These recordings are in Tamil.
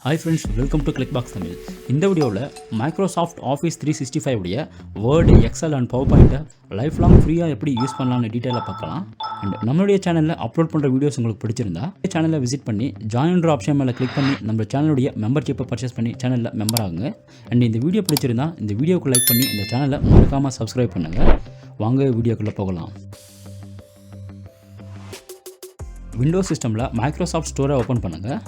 Hi friends, welcome to Clickbox Tamil. இந்த வீடியோவில் Microsoft Office 365 உடைய Word, Excel and PowerPoint life long ஃப்ரீயாக எப்படி யூஸ் பண்ணலாம்னு டீட்டெயிலாக பார்க்கலாம். அண்ட் நம்மளுடைய சேனலில் அப்லோட் பண்ணுற வீடியோஸ் உங்களுக்கு பிடிச்சிருந்தா சேனலை விசிட் பண்ணி ஜாயின்ன்ற ஆப்ஷன் மேலே கிளிக் பண்ணி நம்ம சேனலுடைய மெம்பர்ஷிப்பை பர்ச்சேஸ் பண்ணி சேனலில் மெம்பர் ஆகுங்க. அண்ட் இந்த வீடியோ பிடிச்சிருந்தா இந்த வீடியோக்கு லைக் பண்ணி இந்த சேனலை மறக்காமல் சப்ஸ்கிரைப் பண்ணுங்கள். வாங்க வீடியோக்குள்ளே போகலாம். விண்டோஸ் சிஸ்டமில் மைக்ரோசாஃப்ட் ஸ்டோரை ஓப்பன் பண்ணுங்கள்.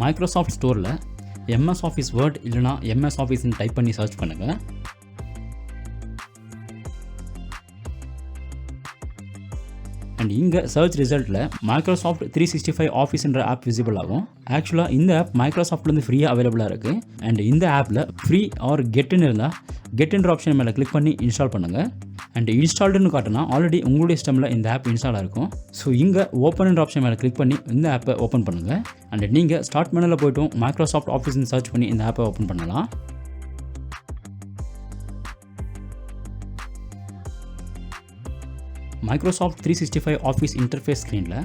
மைக்ரோசாஃப்ட் ஸ்டோரில் MS Office Word இல்லைனா MS Officeன்னு டைப் பண்ணி சர்ச் பண்ணுங்கள். அண்ட் இங்கே சர்ச் ரிசல்ட்டில் Microsoft 365 ஆஃபீஸ்ன்ற ஆப் விசிபிள் ஆகும். ஆக்சுவலாக இந்த ஆப் மைக்ரோசாஃப்ட்லேருந்து ஃப்ரீயாக அவைலபிளாக இருக்குது. அண்ட் இந்த ஆப்பில் ஃப்ரீ ஆர் கெட்டுன்னு இருந்தால் கெட்டுன்ற ஆப்ஷன் மேலே கிளிக் பண்ணி இன்ஸ்டால் பண்ணுங்கள். அண்ட் இன்ஸ்டால்டுன்னு காட்டினா ஆல்ரெடி உங்களுடைய சிஸ்டமில் இந்த ஆப் இன்ஸ்டால் ஆகிருக்கும். ஸோ இங்கே ஓப்பன்ன்ற ஆப்ஷன் மேலே கிளிக் பண்ணி இந்த ஆப்பை ஓப்பன் பண்ணுங்கள். அண்ட் நீங்கள் ஸ்டார்ட் மெனுவில் போய்ட்டும் மைக்ரோசாஃப்ட் ஆஃபீஸ்ன்னு சர்ச் பண்ணி இந்த ஆப்பை ஓப்பன் பண்ணலாம். மைக்ரோசாஃப்ட் 365 ஆஃபீஸ் இன்டர்ஃபேஸ் ஸ்க்ரீனில்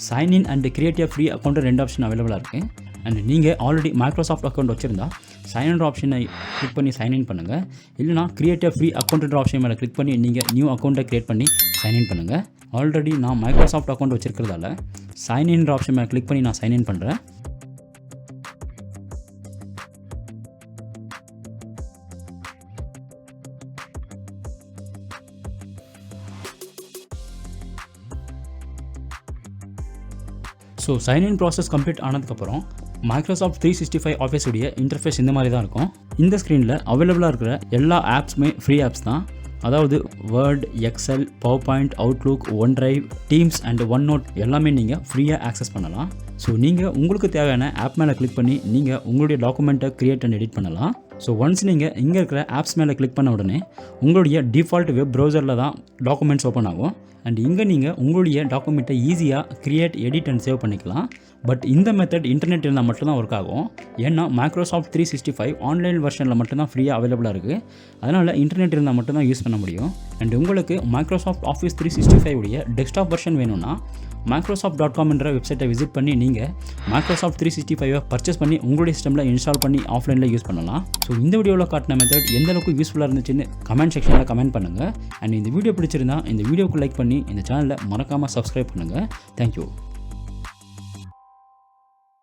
sign in and create a free account 2 option அவைலபிளாக இருக்குது. அண்ட் நீங்கள் ஆல்ரெடி மைக்ரோசாஃப்ட் அக்கௌண்ட் வச்சுருந்தா சைன்இன் ஆப்ஷனை கிளிக் பண்ணி சைன்இன் பண்ணுங்கள். இல்லைனா கிரியேட் எ ஃப்ரீ அக்கௌண்ட்ன்ற ஆப்ஷன் மேலே கிளிக் பண்ணி நீங்கள் நியூ அக்கௌண்ட்டை க்ரியேட் பண்ணி சைன்இன் பண்ணுங்கள். ஆல்ரெடி நான் மைக்ரோசாஃப்ட் அக்கௌண்ட் வச்சுருக்கிறதால சைன்இன்ற ஆப்ஷன் மேலே கிளிக் பண்ணி நான் சைன்இன் பண்ணுறேன். ஸோ சைன்இன் ப்ராசஸ் கம்ப்ளீட் ஆனதுக்கப்புறம் மைக்ரோசாஃப்ட் 365 ஆஃபீஸ் உடைய இன்டர்ஃபேஸ் இந்த மாதிரி தான் இருக்கும். இந்த ஸ்க்ரீனில் அவைலபிளாக இருக்கிற எல்லா ஆப்ஸுமே ஃப்ரீ ஆப்ஸ் தான். அதாவது Word, Excel, PowerPoint, Outlook, OneDrive, Teams and OneNote எல்லாமே நீங்கள் ஃப்ரீயாக ஆக்சஸ் பண்ணலாம். ஸோ நீங்கள் உங்களுக்கு தேவையான ஆப் மேலே கிளிக் பண்ணி நீங்கள் உங்களுடைய டாக்குமெண்ட்டை க்ரியேட் அண்ட் எடிட் பண்ணலாம். ஸோ ஒன்ஸ் நீங்கள் இங்கே இருக்கிற ஆப்ஸ் மேலே கிளிக் பண்ண உடனே உங்களுடைய டிஃபால்ட் வெப் ப்ரௌசரில் தான் டாக்குமெண்ட்ஸ் ஓப்பன் ஆகும். அண்ட் இங்கே நீங்கள் உங்களுடைய டாக்குமெண்ட்டை ஈஸியாக க்ரியேட், எடிட் அண்ட் சேவ் பண்ணிக்கலாம். பட் இந்த மெத்தட் இன்டர்நெட் இருந்தால் மட்டும்தான் ஒர்க் ஆகும். ஏன்னா மைக்ரோசாஃப்ட் 365 ஆன்லைன் வெர்ஷனில் மட்டும்தான் ஃப்ரீயாக அவைலபிளாக இருக்குது. அதனால் இன்டர்நெட் இருந்தால் மட்டும்தான் யூஸ் பண்ண முடியும். அண்ட் உங்களுக்கு மைக்ரோசாஃப்ட் ஆஃபீஸ் 365 உடைய டெஸ்க்டாப் வெர்ஷன் வேணும்னா microsoft.com என்ற வெப்சைட்டை விசிட் பண்ணி நீங்கள் மைக்ரோசாஃப்ட் 365 பர்ச்சேஸ் பண்ணி உங்களுடைய சிஸ்டமில் இன்ஸ்டால் பண்ணி ஆஃப்லைனில் யூஸ் பண்ணலாம். ஸோ இந்த வீடியோவில் காட்டின மெத்தட் எந்த அளவுக்கு யூஸ்ஃபுல்லாக இருந்துச்சுன்னு கமெண்ட் செக்ஷனில் கமெண்ட் பண்ணுங்கள். அண்ட் இந்த வீடியோ பிடிச்சிருந்தா இந்த வீடியோக்கு லைக் பண்ணி இந்த சேனலை மறக்காமல் சப்ஸ்கிரைப் பண்ணுங்கள். தேங்க்யூ.